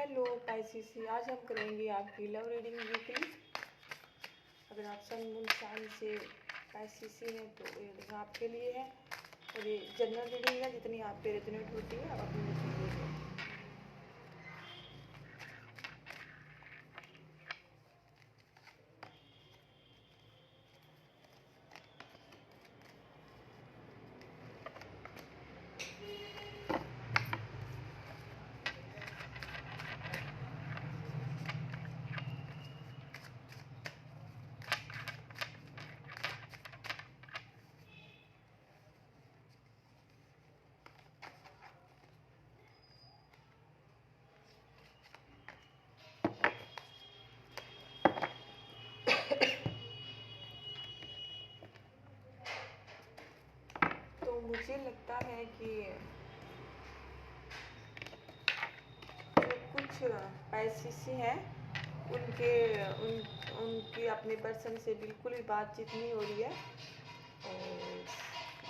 Hello Pisces, आज हम करेंगे आपकी लव रीडिंग वीकली। अगर आप सन मून साइन से पाइसिस हैं तो ये रीडिंग आपके लिए है। और ये जनरल रीडिंग है, जितनी आप पे रेजोनेट होती है आप अपनी लीजिए। तो मुझे लगता है कि जो कुछ पाइसिस हैं उनकी अपने पर्सन से बिल्कुल भी बातचीत नहीं हो रही है और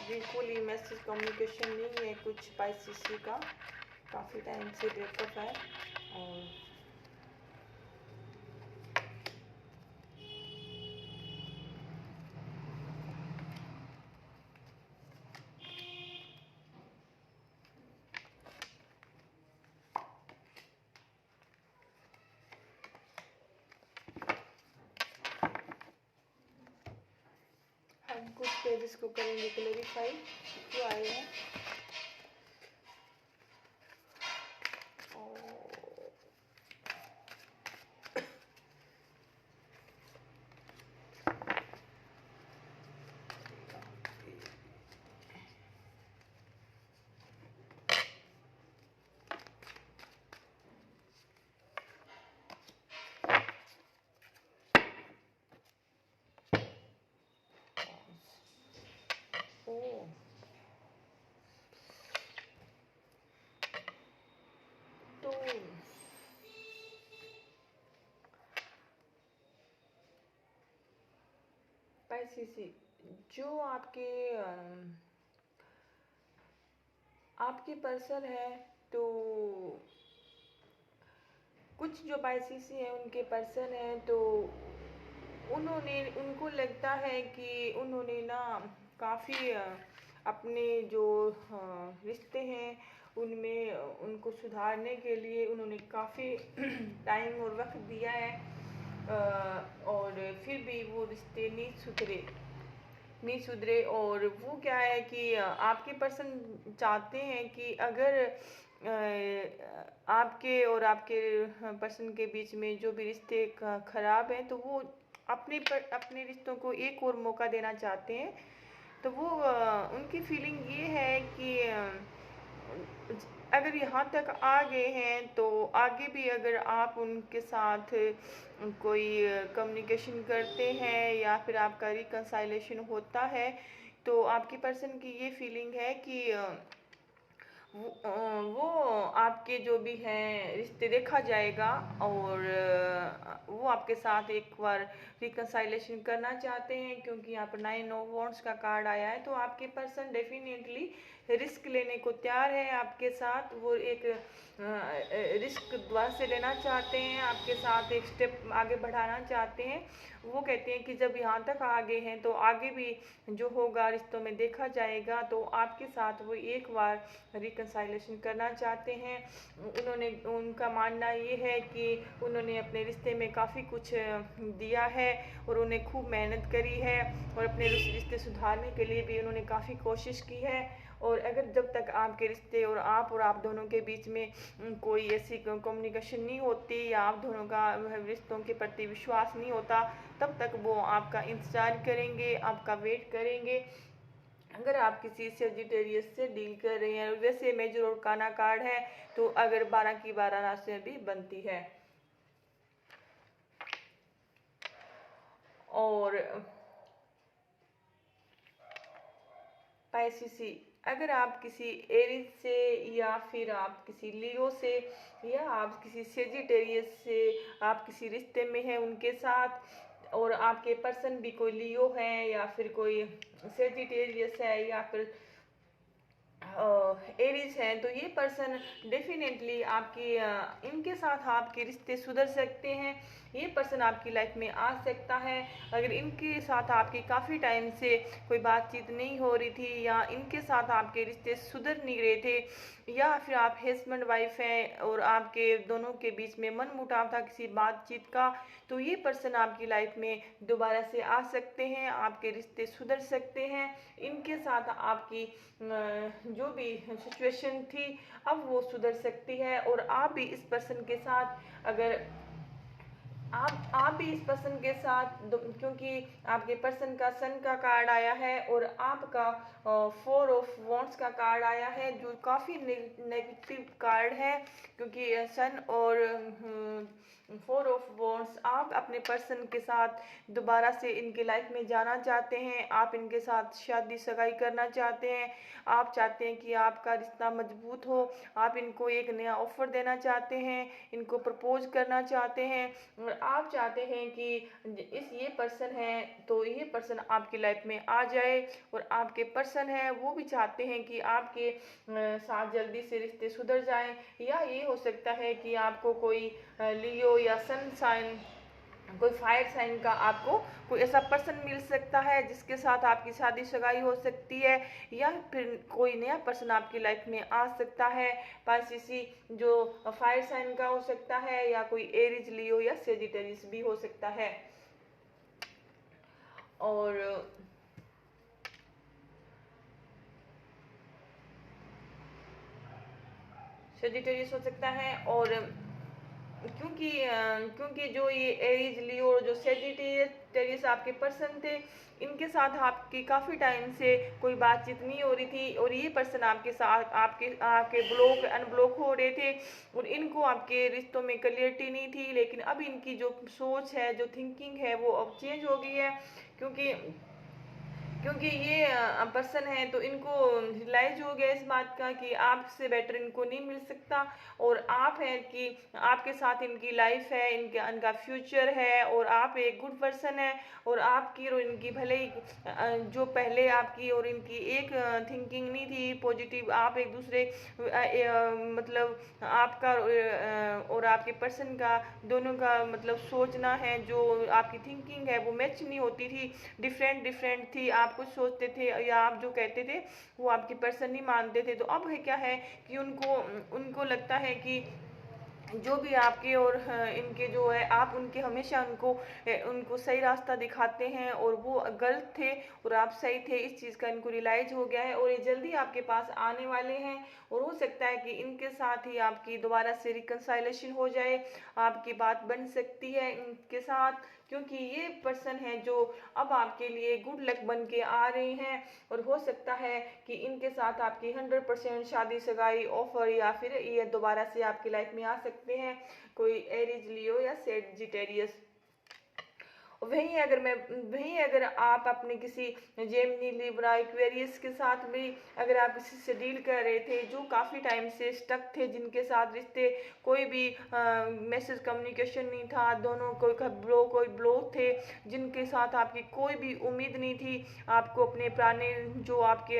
बिल्कुल ही मैसेज कम्युनिकेशन नहीं है। कुछ पाइसिस का काफ़ी टाइम से ब्रेकअप है और हम कुछ पेजेस को करेंगे क्लैरिफाई जो आए हैं। ओ तो पाइसिस जो आपके पर्सन है, तो कुछ जो पाइसिस हैं उनके पर्सन हैं, तो उनको लगता है कि उन्होंने ना काफ़ी अपने जो रिश्ते हैं उनमें उनको सुधारने के लिए उन्होंने काफ़ी टाइम और वक्त दिया है और फिर भी वो रिश्ते नहीं सुधरे। और वो क्या है कि आपके पर्सन चाहते हैं कि अगर आपके और आपके पर्सन के बीच में जो भी रिश्ते खराब हैं, तो वो अपने रिश्तों को एक और मौका देना चाहते हैं। तो वो उनकी फीलिंग ये है कि अगर यहाँ तक आ गए हैं तो आगे भी अगर आप उनके साथ कोई कम्युनिकेशन करते हैं या फिर आपका रिकंसाइलेशन होता है, तो आपकी पर्सन की ये फीलिंग है कि वो आपके जो भी हैं रिश्ते देखा जाएगा और वो आपके साथ एक बार रिकंसाइलेशन करना चाहते हैं। क्योंकि यहाँ पर 9 ऑफ वॉन्ड्स का कार्ड आया है, तो आपके पर्सन डेफिनेटली रिस्क लेने को तैयार है आपके साथ। वो एक रिस्क द्वार से लेना चाहते हैं, आपके साथ एक स्टेप आगे बढ़ाना चाहते हैं। वो कहते हैं कि जब यहाँ तक आ गए हैं तो आगे भी जो होगा रिश्तों में देखा जाएगा। तो आपके साथ वो एक बार रिकंसाइलेशन करना चाहते हैं। उनका मानना ये है कि उन्होंने अपने रिश्ते में काफ़ी कुछ दिया है और उन्हें खूब मेहनत करी है और अपने रिश्ते सुधारने के लिए भी उन्होंने काफ़ी कोशिश की है। और अगर जब तक आपके रिश्ते और आप दोनों के बीच में कोई ऐसी कम्युनिकेशन नहीं होती या आप दोनों का रिश्तों के प्रति विश्वास नहीं होता, तब तक वो आपका इंतज़ार करेंगे, आपका वेट करेंगे। अगर आप किसी सेजिटेरियस से डील कर रहे हैं, वैसे मेजर और काना कार्ड है, तो अगर 12 की 12 राशियां भी बनती है। और पाइसिस, अगर आप किसी एरिस से या फिर आप किसी लियो से या आप किसी सेजिटेरियस से आप किसी रिश्ते में हैं उनके साथ, और आपके पर्सन भी कोई लियो है या फिर कोई सेजिटेरियस है या फिर एरीज हैं, तो ये पर्सन डेफिनेटली आपकी इनके साथ आपके रिश्ते सुधर सकते हैं। ये पर्सन आपकी लाइफ में आ सकता है। अगर इनके साथ आपकी काफ़ी टाइम से कोई बातचीत नहीं हो रही थी, या इनके साथ आपके रिश्ते सुधर नहीं रहे थे, या फिर आप हस्बैंड वाइफ हैं और आपके दोनों के बीच में मन मुटाव था किसी बातचीत का, तो ये पर्सन आपकी लाइफ में दोबारा से आ सकते हैं, आपके रिश्ते सुधर सकते हैं। इनके साथ आपकी जो भी सिचुएशन थी अब वो सुधर सकती है, और आप भी इस पर्सन के साथ अगर आप भी इस पर्सन के साथ क्योंकि आपके पर्सन का सन का कार्ड आया है और आपका 4 ऑफ वॉन्ड्स का कार्ड आया है, जो काफ़ी नेगेटिव कार्ड है, क्योंकि सन और 4 ऑफ वॉन्ड्स, आप अपने पर्सन के साथ दोबारा से इनके लाइफ में जाना चाहते हैं, आप इनके साथ शादी सगाई करना चाहते हैं, आप चाहते हैं कि आपका रिश्ता मजबूत हो, आप इनको एक नया ऑफर देना चाहते हैं, इनको प्रपोज करना चाहते हैं, और आप चाहते हैं कि ये पर्सन है तो ये पर्सन आपकी लाइफ में आ जाए, और आपके पर्सन है वो भी चाहते हैं कि आपके साथ जल्दी से रिश्ते सुधर जाएं। या ये हो सकता है कि आपको कोई लियो या सन साइन, कोई फायर साइन का आपको कोई ऐसा पर्सन मिल सकता है जिसके साथ आपकी शादी सगाई हो सकती है, या फिर कोई नया पर्सन आपकी लाइफ में आ सकता है, पासिसी जो फायर साइन का हो सकता है, या कोई एरीज, लियो या सेजिटेरियस भी हो सकता है। और सेजिटेरियस हो सकता है। और क्योंकि जो ये एरीज, लियो और जो सेजिटेरियस आपके पर्सन थे, इनके साथ आपकी काफ़ी टाइम से कोई बातचीत नहीं हो रही थी, और ये पर्सन आपके साथ आपके आपके ब्लॉक अनब्लॉक हो रहे थे, और इनको आपके रिश्तों में क्लियरिटी नहीं थी। लेकिन अब इनकी जो सोच है, जो थिंकिंग है, वो अब चेंज हो गई है, क्योंकि ये पर्सन है तो इनको रियलाइज हो गया इस बात का कि आपसे बेटर इनको नहीं मिल सकता, और आप हैं कि आपके साथ इनकी लाइफ है, इनका फ्यूचर है, और आप एक गुड पर्सन है, और आपकी और इनकी भले ही जो पहले आपकी और इनकी एक थिंकिंग नहीं थी पॉजिटिव, आप एक दूसरे मतलब आपका और आपके पर्सन का दोनों का मतलब सोचना है, जो आपकी थिंकिंग है वो मैच नहीं होती थी, डिफरेंट थी। आप कुछ सोचते थे या आप जो कहते थे वो आपके पर्सन नहीं मानते थे। तो अब है क्या है कि उनको लगता है कि जो भी आपके और इनके जो है, आप उनके हमेशा उनको सही रास्ता दिखाते हैं, और वो गलत थे और आप सही थे, इस चीज़ का इनको रियलाइज हो गया है, और ये जल्दी आपके पास आने वाले हैं। और हो सकता है कि इनके साथ ही आपकी दोबारा से रिकंसाइलेशन हो जाए, आपकी बात बन सकती है इनके साथ, क्योंकि ये पर्सन है जो अब आपके लिए गुड लक बन के आ रहे हैं, और हो सकता है कि इनके साथ आपकी 100% शादी सगाई ऑफर, या फिर ये दोबारा से आपकी लाइफ में आ सकते हैं, कोई एरीज, लियो या सेजिटेरियस। वहीं अगर आप अपने किसी जेमिनी, लिब्रा, एक्वेरियस के साथ भी अगर आप किसी से डील कर रहे थे जो काफ़ी टाइम से स्टक थे, जिनके साथ रिश्ते कोई भी मैसेज कम्युनिकेशन नहीं था, दोनों कोई ब्लॉक थे, जिनके साथ आपकी कोई भी उम्मीद नहीं थी, आपको अपने पुराने जो आपके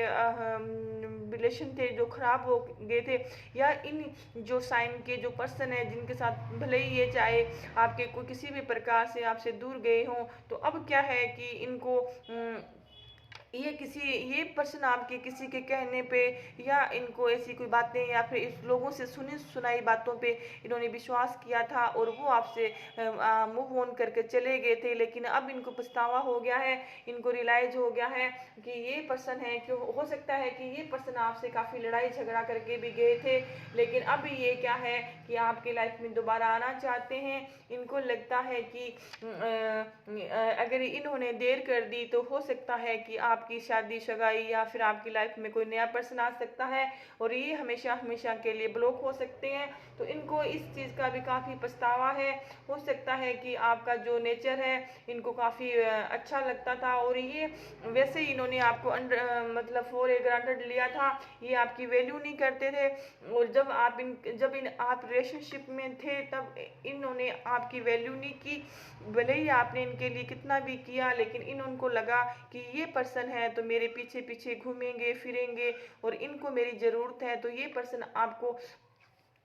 रिलेशन थे जो खराब हो गए थे, या इन जो साइन के जो पर्सन है जिनके साथ भले ही ये चाहे आपके कोई किसी भी प्रकार से आपसे दूर गए हों, तो अब क्या है कि इनको ये पर्सन आपके किसी के कहने पे, या इनको ऐसी कोई बातें या फिर इस लोगों से सुनी सुनाई बातों पे इन्होंने विश्वास किया था, और वो आपसे मूव ऑन करके चले गए थे, लेकिन अब इनको पछतावा हो गया है, इनको रियलाइज हो गया है कि ये पर्सन है, क्यों हो सकता है कि ये पर्सन आपसे काफ़ी लड़ाई झगड़ा करके भी गए थे, लेकिन अब ये क्या है कि आपके लाइफ में दोबारा आना चाहते हैं। इनको लगता है कि अगर इन्होंने देर कर दी तो हो सकता है कि आपकी शादी सगाई या फिर आपकी लाइफ में कोई नया पर्सन आ सकता है, और ये हमेशा हमेशा के लिए ब्लॉक हो सकते हैं। तो इनको इस चीज़ का भी काफ़ी पछतावा है। हो सकता है कि आपका जो नेचर है इनको काफ़ी अच्छा लगता था, और ये वैसे ही इन्होंने आपको मतलब फॉर ग्रांटेड लिया था, ये आपकी वैल्यू नहीं करते थे। और जब आप रिलेशनशिप में थे तब इन्होंने आपकी वैल्यू नहीं की। भले ही आपने इनके लिए कितना भी किया, लेकिन उनको लगा कि ये पर्सन है तो मेरे पीछे पीछे घूमेंगे फिरेंगे और इनको मेरी ज़रूरत है, तो ये पर्सन आपको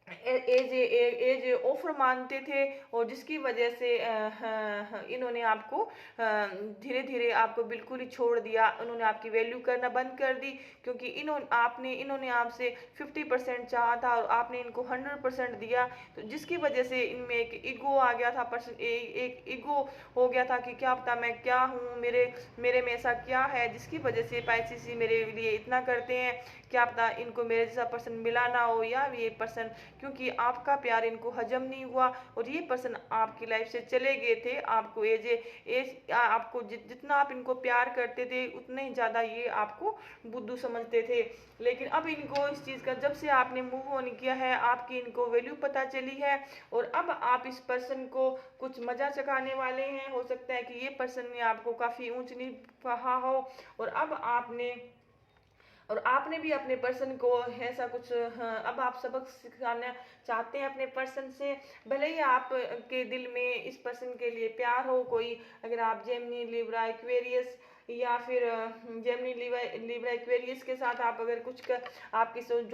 एज ऑफर मानते थे। और जिसकी वजह से इन्होंने आपको धीरे धीरे आपको बिल्कुल ही छोड़ दिया, उन्होंने आपकी वैल्यू करना बंद कर दी, क्योंकि इन्होंने आपसे 50% चाहा था और आपने इनको 100% दिया। तो जिसकी वजह से इनमें एक ईगो आ गया था, एक ईगो हो गया था कि क्या पता मैं क्या हूँ, मेरे में ऐसा क्या है जिसकी वजह से पाइसेस मेरे लिए इतना करते हैं, क्या पता इनको मेरे जैसा पर्सन मिला ना हो, या ये पर्सन क्योंकि आपका प्यार इनको हजम नहीं हुआ और ये पर्सन आपकी लाइफ से चले गए थे। आपको आपको जितना आप इनको प्यार करते थे उतने ही ज़्यादा ये आपको बुद्धू समझते थे। लेकिन अब इनको इस चीज़ का, जब से आपने मूव ऑन किया है, आपकी इनको वैल्यू पता चली है और अब आप इस पर्सन को कुछ मजा चखाने वाले हैं। हो सकता है कि ये पर्सन ने आपको काफ़ी ऊंच नीच कहा हो और आपने भी अपने पर्सन को ऐसा कुछ, हाँ, अब आप सबक सिखाना चाहते हैं अपने पर्सन से। भले ही आप के दिल में इस पर्सन के लिए प्यार हो, कोई अगर आप जेमिनी लिब्रा एक्वेरियस या फिर जेमिनी लिब्रा एक्वेरियस के साथ आप अगर आपकी सोच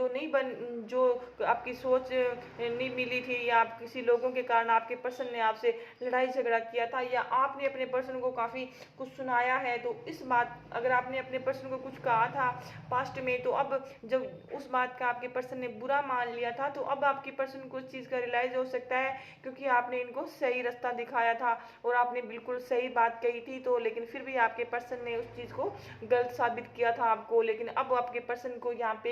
जो आपकी सोच नहीं मिली थी, या आप किसी लोगों के कारण आपके पर्सन ने आपसे लड़ाई झगड़ा किया था, या आपने अपने पर्सन को काफ़ी कुछ सुनाया है, तो इस बात अगर आपने अपने पर्सन को कुछ कहा था पास्ट में, तो अब जब उस बात का आपके पर्सन ने बुरा मान लिया था, तो अब आपके पर्सन को उस चीज़ का रियलाइज हो सकता है, क्योंकि आपने इनको सही रास्ता दिखाया था और आपने बिल्कुल सही बात कही थी। तो लेकिन फिर भी आपके पर्सन ने उस चीज़ को गलत साबित किया था आपको। लेकिन अब आपके पर्सन को यहाँ पे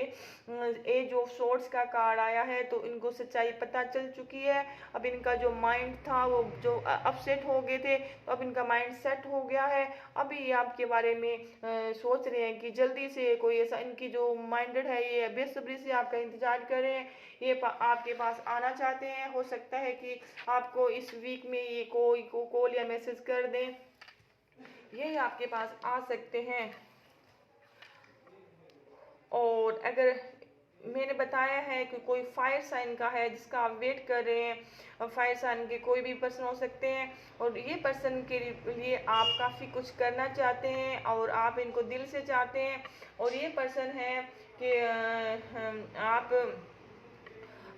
एज ऑफ सोर्ड्स का कार्ड आया है, तो इनको सच्चाई पता चल चुकी है। अब इनका जो माइंड था वो जो अपसेट हो गए थे, तो अब इनका माइंड सेट हो गया है। अभी ये आपके बारे में सोच रहे हैं कि जल्दी से कोई ऐसा, इनकी जो माइंडेड है ये बेसब्री से आपका इंतजार कर रहे हैं, ये आपके पास आना चाहते हैं। हो सकता है कि आपको इस वीक में ये कोई कॉल या मैसेज कर दें, ये आपके पास आ सकते हैं। और अगर मैंने बताया है कि कोई फायर साइन का है जिसका आप वेट कर रहे हैं, और फायर साइन के कोई भी पर्सन हो सकते हैं, और ये पर्सन के लिए आप काफ़ी कुछ करना चाहते हैं और आप इनको दिल से चाहते हैं। और ये पर्सन है कि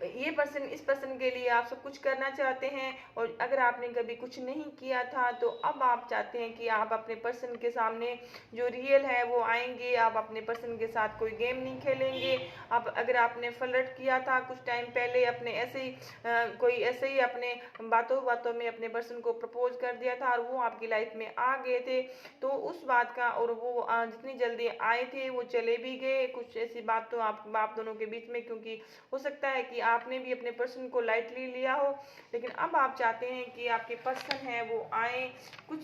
इस पर्सन के लिए आप सब कुछ करना चाहते हैं। और अगर आपने कभी कुछ नहीं किया था, तो अब आप चाहते हैं कि आप अपने पर्सन के सामने जो रियल है वो आएंगे, आप अपने पर्सन के साथ कोई गेम नहीं खेलेंगे। अब अगर आपने फ्लर्ट किया था कुछ टाइम पहले, अपने ऐसे ही अपने बातों बातों में अपने पर्सन को प्रपोज कर दिया था और वो आपकी लाइफ में आ गए थे, तो उस बात का, और वो जितनी जल्दी आए थे वो चले भी गए। कुछ ऐसी बात तो आप दोनों के बीच में, क्योंकि हो सकता है कि आपने भी अपने पर्सन को लाइटली लिया हो, लेकिन अब आप चाहते हैं कि आपके पर्सन है वो आए। कुछ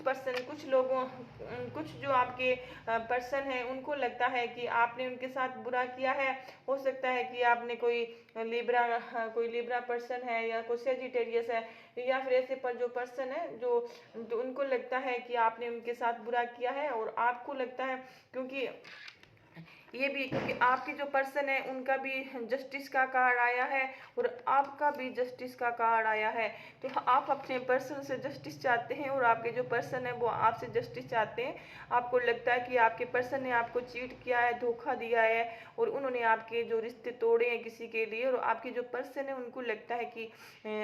जो आपके पर्सन है उनको लगता है कि आपने उनके साथ बुरा किया है। हो सकता है कि आपने कोई लिब्रा पर्सन है या कोई सेजिटेरियस है, या फिर ऐसे पर जो पर्सन है जो उनको लगता है कि आपने उनके साथ बुरा किया है, और आपको लगता है क्योंकि आपके जो पर्सन है उनका भी जस्टिस का कार्ड आया है और आपका भी जस्टिस का कार्ड आया है। तो आप अपने पर्सन से जस्टिस चाहते हैं और आपके जो पर्सन है वो आपसे जस्टिस चाहते हैं। आपको लगता है कि आपके पर्सन ने आपको चीट किया है, धोखा दिया है, और उन्होंने आपके जो रिश्ते तोड़े हैं किसी के लिए, और आपके जो पर्सन है उनको लगता है कि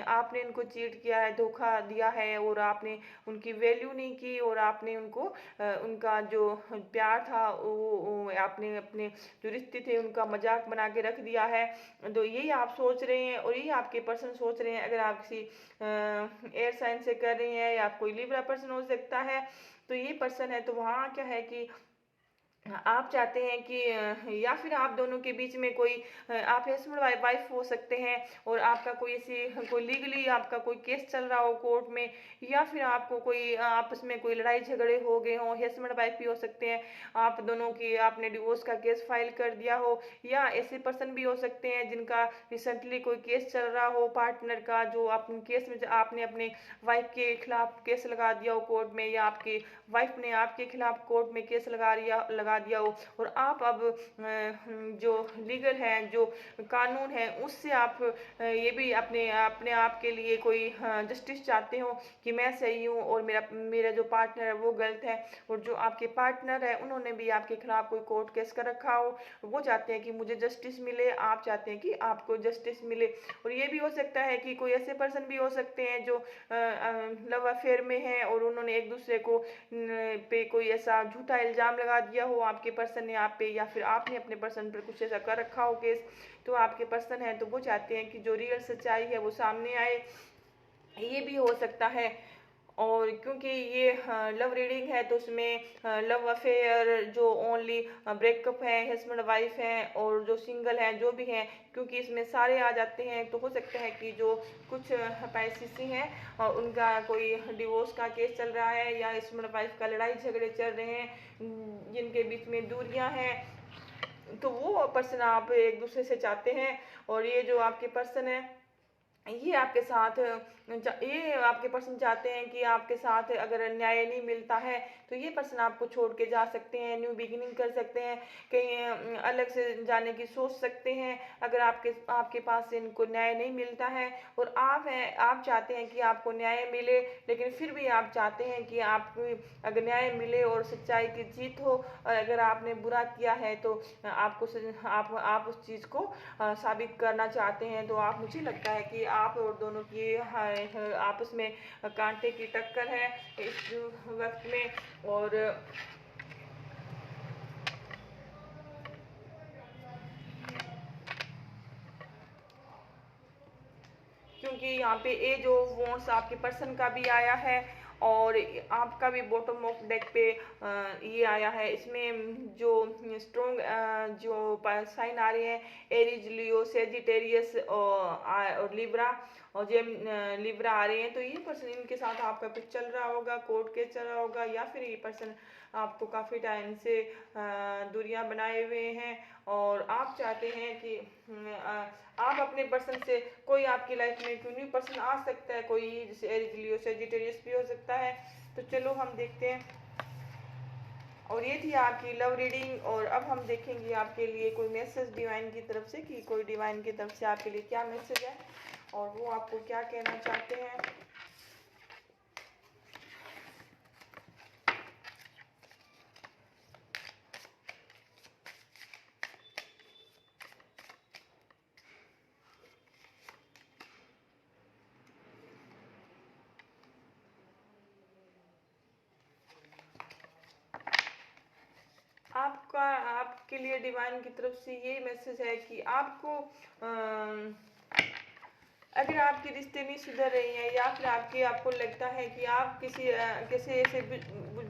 आपने उनको चीट किया है, धोखा दिया है, और आपने उनकी वैल्यू नहीं की, और आपने उनका जो प्यार था वो आपने अपने जो रिश्ते थे उनका मजाक बना के रख दिया है। तो यही आप सोच रहे हैं और यही आपके पर्सन सोच रहे हैं। अगर आप किसी एयर साइन से कर रहे हैं, या आप कोई लिब्रा पर्सन हो सकता है, तो ये पर्सन है। तो वहाँ क्या है कि आप चाहते हैं कि या फिर आप दोनों के बीच में कोई आप हस्बैंड वाइफ हो सकते हैं, और आपका कोई लीगली आपका कोई केस चल रहा हो कोर्ट में, या फिर आपको कोई आपस में कोई लड़ाई झगड़े हो गए हो, हस्बैंड वाइफ भी हो सकते हैं, आप दोनों की आपने डिवोर्स का केस फाइल कर दिया हो, या ऐसे पर्सन भी हो सकते हैं जिनका रिसेंटली कोई केस चल रहा हो पार्टनर का, जो अपने केस में आपने अपने वाइफ के खिलाफ केस लगा दिया हो कोर्ट में, या आपके वाइफ ने आपके खिलाफ कोर्ट में केस लगा लगा दिया हो और आप अब जो लीगल है, जो कानून है, उससे आप ये भी अपने अपने आप के लिए कोई जस्टिस चाहते हो कि मैं सही हूँ और मेरा मेरा जो पार्टनर है वो गलत है, और जो आपके पार्टनर है उन्होंने भी आपके खिलाफ कोई कोर्ट केस कर रखा हो, वो चाहते हैं कि मुझे जस्टिस मिले, आप चाहते हैं कि आपको जस्टिस मिले। और ये भी हो सकता है कि कोई ऐसे पर्सन भी हो सकते हैं जो लव अफेयर में हैं और उन्होंने एक दूसरे को पे कोई ऐसा झूठा इल्ज़ाम लगा दिया हो आपके पर्सन ने आप पे, या फिर आपने अपने पर्सन पर कुछ ऐसा कर रखा हो केस, तो आपके पर्सन है तो वो चाहते हैं कि जो रियल सच्चाई है वो सामने आए, ये भी हो सकता है। और क्योंकि ये लव रीडिंग है तो उसमें लव अफेयर, जो ओनली ब्रेकअप है, हस्बैंड वाइफ हैं और जो सिंगल हैं जो भी हैं, क्योंकि इसमें सारे आ जाते हैं, तो हो सकता है कि जो कुछ पैसिसी हैं और उनका कोई डिवोर्स का केस चल रहा है या हस्बैंड वाइफ का लड़ाई झगड़े चल रहे हैं, जिनके बीच में दूरियां हैं, तो वो पर्सन आप एक दूसरे से चाहते हैं। और ये जो आपके पर्सन है ये आपके साथ ये आपके पर्सन चाहते हैं कि आपके साथ अगर न्याय नहीं मिलता है तो ये पर्सन आपको छोड़ के जा सकते हैं, न्यू बिगिनिंग कर सकते हैं, कहीं अलग से जाने की सोच सकते हैं अगर आपके आपके पास से इनको न्याय नहीं मिलता है। और आप चाहते हैं कि आपको न्याय मिले, लेकिन फिर भी आप चाहते हैं कि आपको अगर न्याय मिले और सच्चाई की जीत हो, और अगर आपने बुरा किया है तो आप उस चीज़ को साबित करना चाहते हैं। तो आप, मुझे लगता है कि आप और दोनों की आपस में कांटे की टक्कर है इस वक्त में। और क्योंकि यहाँ पे एज ऑफ वॉन्ट्स आपके पर्सन का भी आया है और आपका भी बॉटम ऑफ डेक पे ये आया है। इसमें जो स्ट्रॉन्ग जो साइन आ रहे हैं, एरीज, लियो, सेजिटेरियस और लिब्रा, और जेम लिब्रा आ रहे हैं, तो ये पर्सन, इनके साथ आपका कुछ चल रहा होगा, कोर्ट केस चल रहा होगा, या फिर ये पर्सन आपको काफ़ी टाइम से दूरियां बनाए हुए हैं और आप चाहते हैं कि आप अपने पर्सन से, कोई आपकी लाइफ में क्यों न्यू पर्सन आ सकता है, कोई जैसे एरीज, लियो, सेजिटेरियस भी हो सकता है। तो चलो हम देखते हैं। और ये थी आपकी लव रीडिंग, और अब हम देखेंगे आपके लिए कोई मैसेज डिवाइन की तरफ से, कि कोई डिवाइन की तरफ से आपके लिए क्या मैसेज है और वो आपको क्या कहना चाहते हैं। आपका, आपके लिए डिवाइन की तरफ से ये मैसेज है कि आपको अगर आपके रिश्ते नहीं सुधर रहे हैं, या फिर आपको लगता है कि आप किसी ऐसे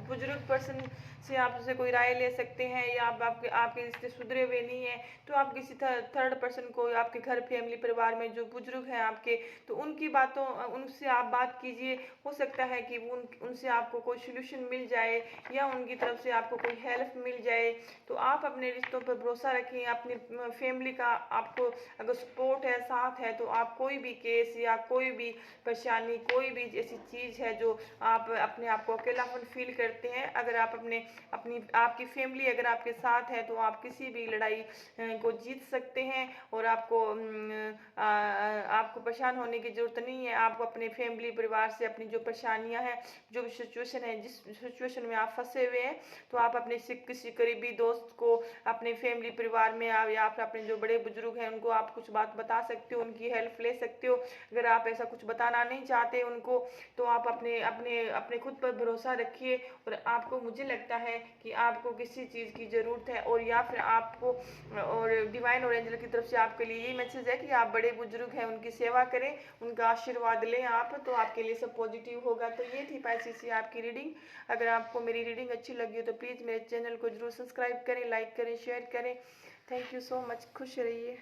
बुजुर्ग पर्सन से आपसे कोई राय ले सकते हैं, या आपके रिश्ते सुधरे हुए नहीं हैं, तो आप किसी थर्ड पर्सन को, आपके घर फैमिली परिवार में जो बुजुर्ग हैं आपके, तो उनसे आप बात कीजिए। हो सकता है कि उनसे आपको कोई सोल्यूशन मिल जाए या उनकी तरफ से आपको कोई हेल्प मिल जाए। तो आप अपने रिश्तों पर भरोसा रखें, अपनी फैमिली का आपको अगर सपोर्ट है, साथ है, तो आप कोई भी केस या कोई भी परेशानी, कोई भी ऐसी चीज़ है जो आप अपने आप को अकेलापन फील करते हैं, अगर आप आपकी फैमिली अगर आपके साथ है तो आप किसी भी लड़ाई को जीत सकते हैं। और आपको परेशान होने की ज़रूरत नहीं है। आप अपने फैमिली परिवार से अपनी जो परेशानियां हैं, जो भी सिचुएशन है, जिस सिचुएशन में आप फंसे हुए हैं, तो आप अपने किसी करीबी दोस्त को, अपने फैमिली परिवार में या फिर अपने जो बड़े बुजुर्ग हैं उनको आप कुछ बात बता सकते हो, उनकी हेल्प ले सकते हो। अगर आप ऐसा कुछ बताना नहीं चाहते उनको, तो आप अपने अपने अपने खुद पर भरोसा रखिए। और आपको, मुझे लगता है कि आपको किसी चीज़ की ज़रूरत है, और या फिर आपको, और डिवाइन और एंजल की तरफ से आपके लिए ये मैसेज है कि आप बड़े बुजुर्ग हैं उनकी सेवा करें, उनका आशीर्वाद लें आप, तो आपके लिए सब पॉजिटिव होगा। तो ये थी पैसिस से आपकी रीडिंग। अगर आपको मेरी रीडिंग अच्छी लगी हो तो प्लीज़ मेरे चैनल को जरूर सब्सक्राइब करें, लाइक करें, शेयर करें। Thank you so much. खुश रहिए।